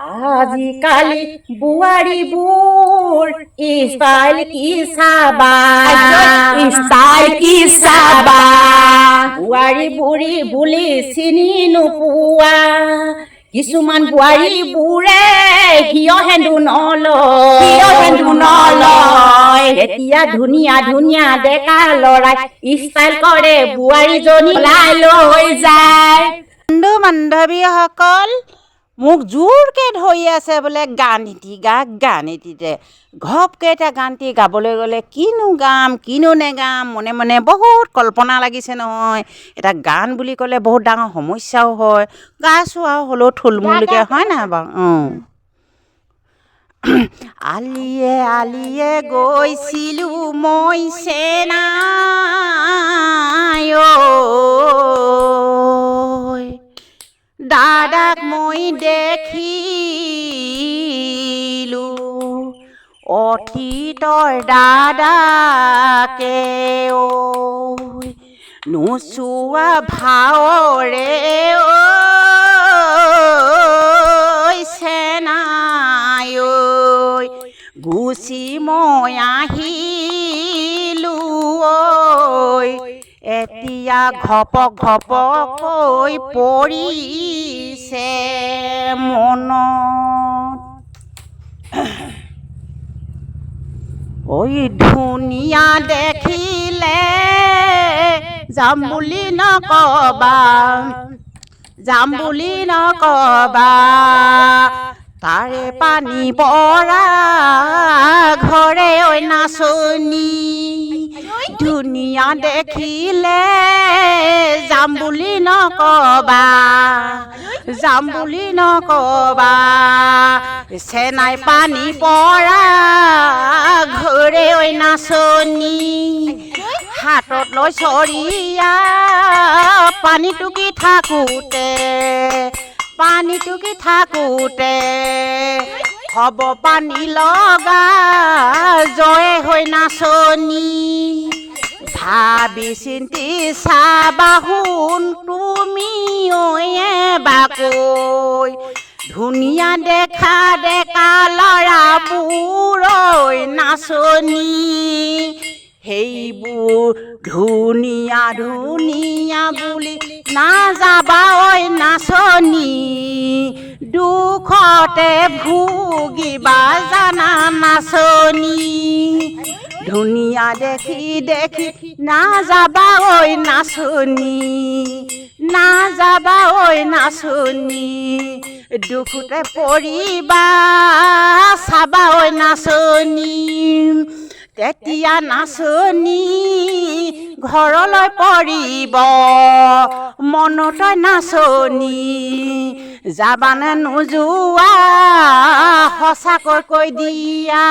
আজিকালি বোৱাৰীবোৰ ষ্টাইল কি চাবা বোৱাৰী বুঢ়ী বুলি চিনি নোপোৱা কিছুমান বোৱাৰীবোৰে হিয় হেন্দু নলয় এতিয়া ধুনীয়া ধুনীয়া ডেকা লৰাই ষ্টাইল কৰে বোৱাৰীজনী লৈ যায়। বন্ধু বান্ধৱীসকল মোক জোৰকৈ ধৰি আছে বোলে গান এটি দে ঘপকৈ এটা গানটি গাবলৈ গ'লে কিনো গাম কিনো নেগাম মনে মনে বহুত কল্পনা লাগিছে নহয়। এটা গান বুলি ক'লে বহুত ডাঙৰ সমস্যাও হয় গাইছোঁ আৰু হ'লেও থুলমূলকৈ হয় নাই বাৰু আলিয়ে আলিয়ে গৈছিলোঁ মই চেনাই দাদাক মই দেখিলোঁ অতীতৰ দাদাকে নোচোৱা ভাৱৰে চেনাই গুচি মই আহিলোঁ এতিয়া ঘপক ঘপকৈ পৰিছে মনত ঐ ধুনীয়া দেখিলে যাম বুলি নকবা তাৰে পানী পৰা ঘৰে ঐ নাচনী ধুনীয়া দেখিলে যাম বুলি নকবা চেনাই পানী পৰা ঘৰে ঐ নাচনী হাতত লৈ চৰিয়া পানী টুকি থাকোঁতে হ'ব পানী লগা জয় হৈ নাচনী ভাবি চিন্তি চাবাহোন তুমি এবাকৈ ধুনীয়া দেখা ডেকা ল'ৰাবোৰ নাচনী সেইবোৰ ধুনীয়া বুলি নাযাবা নাচনী দুখতে ভুগিবা জানা নাচনী ধুনীয়া দেখি নাযাবা নাচনী দুখতে পৰিবা চাবা নাচনী তেতিয়া নাচনী ঘৰলৈ পৰিব মনত নাচনী যাবানে নোযোৱা সঁচাকৈ কৈ দিয়া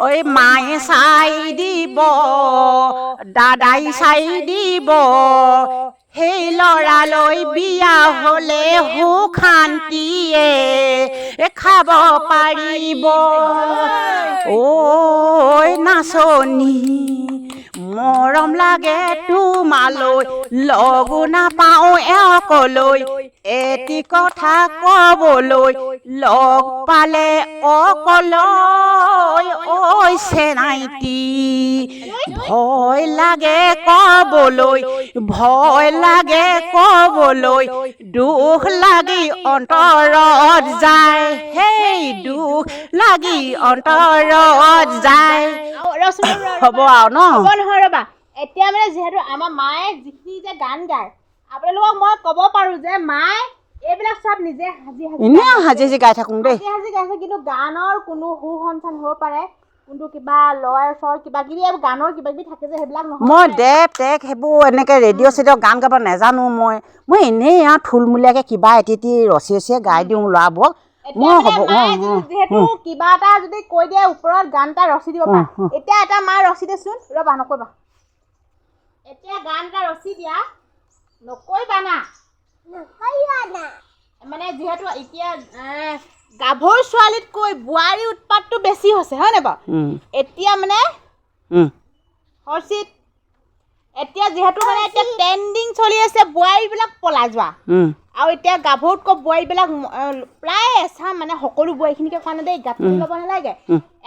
ঐ মায়ে চাই দিব দাদাই চাই দিব সেই ল'ৰালৈ বিয়া হ'লে সুখ শান্তিয়ে খাব পাৰিব ঐ নাচনী মৰম লাগে তোমালৈ লগো নাপাওঁ এওঁকলৈ এটি কথা ক'বলৈ লগ পালে অকলৈ ঐ চেনাইটি ভয় লাগে ক'বলৈ দুখ লাগি অন্তৰত যায় সেই দুখ লাগি অন্তৰত যায় হ'ব আৰু নহয় ৰ'বা এতিয়া মানে যিহেতু আমাৰ মায়ে যিখিনি যে গান গায় আপোনালোকক মই ক'ব পাৰোঁ যে মায়ে এইবিলাক চব নিজে সাজি গাই থাকোঁ দেই গাইছে কিন্তু গানৰ কোনো সুসঞ্চান হ'ব পাৰে কিন্তু কিবা লয় স্বৰ কিবা কিবি গানৰ কিবা কিবি থাকে যে সেইবিলাক নহয় মই দেৱ সেইবোৰ এনেকৈ ৰেডিঅ' চেডিঅ' গান গাব নাজানো মই এনেই আৰু থুলমূলীয়াকৈ কিবা এটি ৰচি গাই দিওঁ ল'ৰাবোৰক যিহেতু কিবা এটা যদি কৈ দিয়ে ওপৰত গান এটা ৰচি দিব পাৰে এতিয়া এটা মায়ে ৰচি দেচোন ৰ'বা নক'বা এতিয়া গান এটা ৰচি দিয়া নকৈবা না মানে যিহেতু এতিয়া গাভৰু ছোৱালীতকৈ বোৱাৰী উৎপাতটো বেছি হৈছে হয় নাই বাৰু এতিয়া মানে হৰ্ষিত এতিয়া যিহেতু মানে এতিয়া ট্ৰেণ্ডিং চলি আছে বোৱাৰীবিলাক পলাই যোৱা আৰু এতিয়া গাভৰুতকৈ বোৱাৰীবিলাক প্ৰায় এচাম মানে সকলো বোৱাৰীখিনিকে কোৱা নাই দেই গাঁঠি ল'ব নালাগে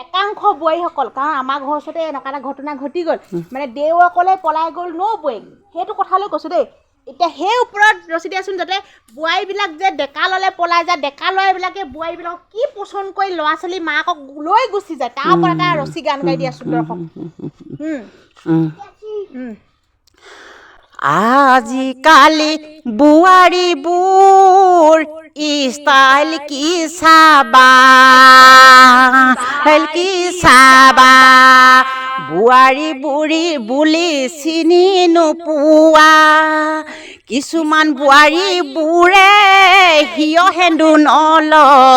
একাংশ বোৱাৰীসকল কাৰণ আমাৰ ঘৰৰ ওচৰতে এনেকুৱা এটা ঘটনা ঘটি গ'ল মানে দেউসকলে পলাই গ'ল নবৈ সেইটো কথালৈ কৈছোঁ দেই এতিয়া সেই ওপৰত ৰচি দিয়াচোন যাতে বোৱাৰীবিলাক যে ডেকা ল'লে পলাই যায় ডেকা ল'ৰাবিলাকে বোৱাৰীবিলাকক কি পচন্দ কৰি ল'ৰা ছোৱালী মাকক লৈ গুচি যায় তাৰ ওপৰত এটা ৰচি গান গাই দিয়াচোন দৰ্শক আজিকালি বোৱাৰীবোৰ ষ্টাইল কি চাবা বোৱাৰী বুঢ়ী বুলি চিনি নোপোৱা কিছুমান বোৱাৰীবোৰে হিয় হেন্দু নলয়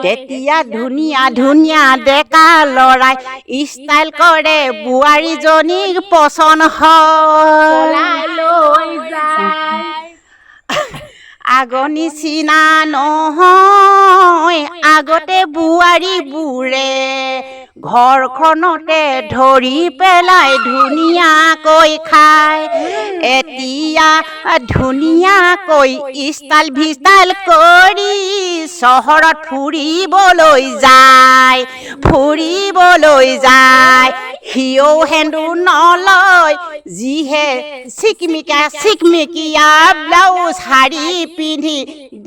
তেতিয়া ধুনীয়া ধুনীয়া ডেকা ল'ৰাই ষ্টাইল কৰে বোৱাৰীজনীক পচন্দ হয় আগৰ নিচিনা নহয় আগতে বোৱাৰীবোৰে ঘৰখনতে ধৰি পেলাই ধুনীয়াকৈ খায় এতিয়া ধুনীয়াকৈ ষ্টাইল ভিষ্টাইল কৰি চহৰত ফুৰিবলৈ যায় হিও হেন্দু নলয় যিহে চিকমিকিয়া ব্লাউজ শাৰী পিন্ধি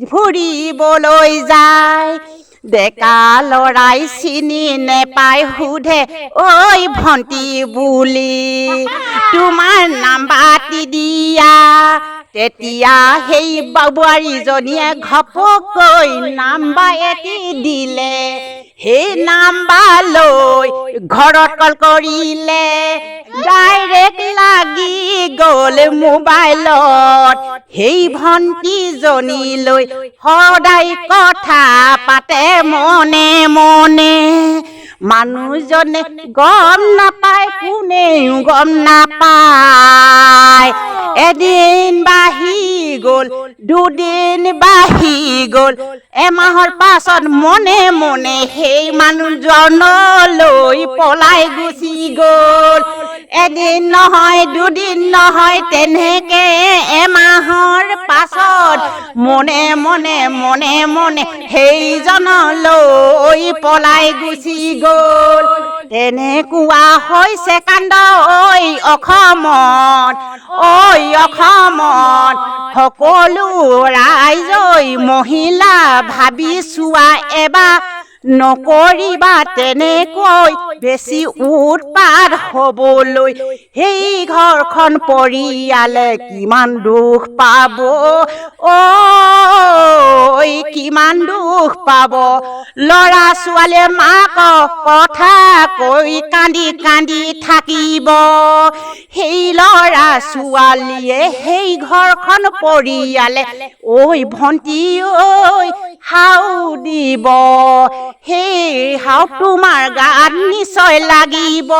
ফুৰিবলৈ যায় ডেকা ল'ৰাই চিনি নেপায় সোধে ঐ ভণ্টি বুলি তোমাৰ নাম্বাৰটি দিয়া তেতিয়া সেই বোৱাৰীজনীয়ে ঘপকৈ নাম্বাৰ এটি দিলে সেই নাম্বাৰ লৈ ঘৰত কল কৰিলে ডাইৰেক্ট লাগি গ'ল মোবাইলত সেই ভণ্টিজনীলৈ সদায় কথা পাতে মনে মনে মানুহজনে গম নাপায় কোনেও গম নাপায় এদিন বাঢ়ি গ'ল দুদিন বাঢ়ি গ'ল এমাহৰ পাছত মনে মনে সেই মানুহজনলৈ পলাই গুচি গ'ল এদিন নহয় দুদিন নহয় তেনেকে এমাহৰ পাছত মনে মনে সেইজনলৈ পলাই গুচি গ'ল তেনেকুৱা হৈছে কাণ্ড অসমত সকলো ৰাইজই মহিলা ভাবি চোৱা এবাৰ নকৰিবা তেনেকৈ বেছি উৎপাত হ'বলৈ সেই ঘৰখন পৰিয়ালে কিমান দুখ পাব কিমান দুখ পাব ল'ৰা ছোৱালীয়ে মাকক কথা কৈ কান্দি কান্দি থাকিব সেই ল'ৰা ছোৱালীয়ে সেই ঘৰখন পৰিয়ালে ভণ্টি হাও দিব সেই হাও তোমাৰ গাত নিশ্চয় লাগিব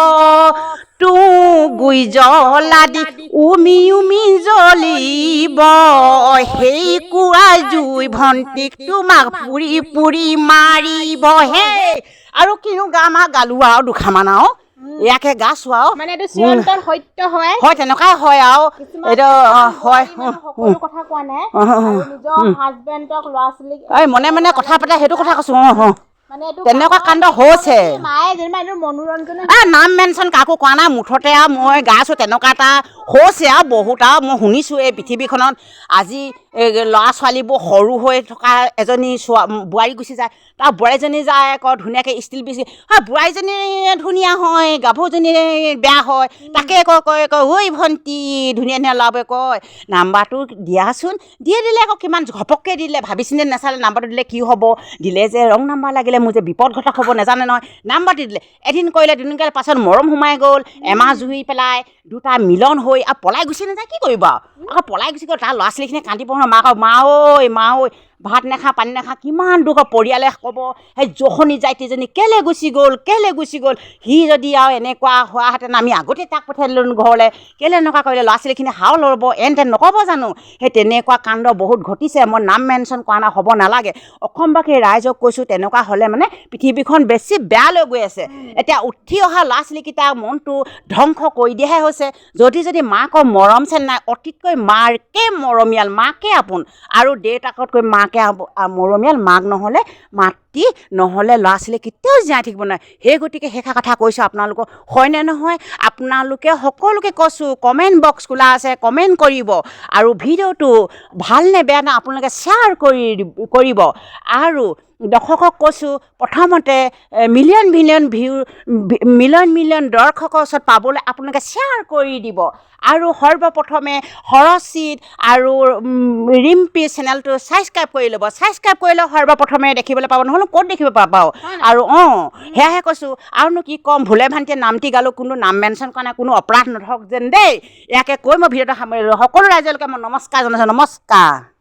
গুই জ্বলা দি উমি জ্বলিব সেই কুৰা জুই ভণ্টিক তোমাক পুৰি মাৰিব হে আৰু কিনো গাম গালো আৰু দুখামান আৰু ইয়াকে গা চোৱাও মানে এইটো চিৰন্তন সত্য হয় তেনেকুৱাই হয় আৰু এইটো হয় সকলো কথা কোৱা নাই নিজৰ হাজবেণ্ডক ল'ৰা ছোৱালীক মনে কথা পাতে সেইটো কথা কৈছো মানে এইটো তেনেকুৱা কাণ্ড হৈছে মায়ে যেনিবা এইটো মনোৰঞ্জন নাম মেনশ্যন কাকো কোৱা নাই মুঠতে আৰু মই গাইছোঁ তেনেকুৱা এটা হৈছে আৰু বহুত আৰু মই শুনিছোঁ এই পৃথিৱীখনত আজি ল'ৰা ছোৱালীবোৰ সৰু হৈ থকা এজনী বোৱাৰী গুচি যায় তাৰ বোৱাৰীজনী যায় আকৌ ধুনীয়াকৈ ষ্টিল বেছি বোৱাৰীজনী ধুনীয়া হয় গাভৰুজনী বেয়া হয় তাকে কয় ভণ্টি ধুনীয়া ল'ৰাবোৰে কয় নাম্বাৰটো দিয়াচোন দিলে আকৌ কিমান ঘপককৈ দিলে ভাবি চিন্তি নাচালে নাম্বাৰটো দিলে কি হ'ব দিলে যে ৰং নাম্বাৰ লাগিলে মোৰ যে বিপদ ঘটক হ'ব নাজানে নহয় নাম্বাৰটো দিলে এদিন কৰিলে দুদিন কৰিলে পাছত মৰম সোমাই গ'ল এমাহ জুই পেলাই দুটা মিলন হৈ আৰু পলাই গুচি নাযায় কি কৰিব আকৌ পলাই গুচি গ'ল তাৰ ল'ৰা ছোৱালীখিনিয়ে কান্দিব নহয় মাক মা ঐ ভাত নাখা পানী নাখা কিমান দুখ পৰিয়ালে ক'ব সেই জখনি জাইটিজনী কেলে গুচি গ'ল সি যদি আৰু এনেকুৱা হোৱাহেঁতেন আমি আগতে তাক পঠিয়াই দিলোঁ ঘৰলৈ কেলে এনেকুৱা কৰিলে ল'ৰা ছোৱালীখিনি হাও ল'ব এনতেন নক'ব জানো সেই তেনেকুৱা কাণ্ড বহুত ঘটিছে মই নাম মেনশ্যন কৰা নাই হ'ব নালাগে অসমবাসী ৰাইজক কৈছোঁ তেনেকুৱা হ'লে মানে পৃথিৱীখন বেছি বেয়া লৈ গৈ আছে এতিয়া উঠি অহা ল'ৰা ছোৱালীকেইটাৰ মনটো ধ্বংস কৰি দিয়াহে হৈছে যদি মাকৰ মৰম চেন নাই অতিতকৈ মাকে মৰমীয়াল মাকে আপোন আৰু দেউতাকতকৈ মাকে মৰমীয়াল মাক নহ'লে মাতৃ নহ'লে ল'ৰা ছোৱালী কেতিয়াও জীয়াই থাকিব নোৱাৰে সেই গতিকে সেইষাৰ কথা কৈছোঁ আপোনালোকক হয়নে নহয় আপোনালোকে সকলোকে কৈছোঁ কমেণ্ট বক্স খোলা আছে কমেণ্ট কৰিব আৰু ভিডিঅ'টো ভাল নে বেয়া নে আপোনালোকে শ্বেয়াৰ কৰিব আৰু দৰ্শকক কৈছোঁ প্ৰথমতে মিলিয়ন দৰ্শকৰ ওচৰত পাবলৈ আপোনালোকে শ্বেয়াৰ কৰি দিব আৰু সৰ্বপ্ৰথমে হৰচিত আৰু ৰিম্পি চেনেলটো ছাবস্ক্ৰাইব কৰি ল'ব ছাবস্ক্ৰাইব কৰিলে সৰ্বপ্ৰথমে দেখিবলৈ পাব নহ'লে ক'ত দেখিব পাব আৰু সেয়াহে কৈছোঁ আৰুনো কি ক'ম ভুলে ভান্তিয়ে নামটি গালোঁ কোনো নাম মেনশ্যন কৰা নাই কোনো অপৰাধ নধৰক যেন দেই ইয়াকে কৈ মই ভিডিঅ'টো সামৰিলোঁ সকলো ৰাইজলৈকে মই নমস্কাৰ জনাইছোঁ নমস্কাৰ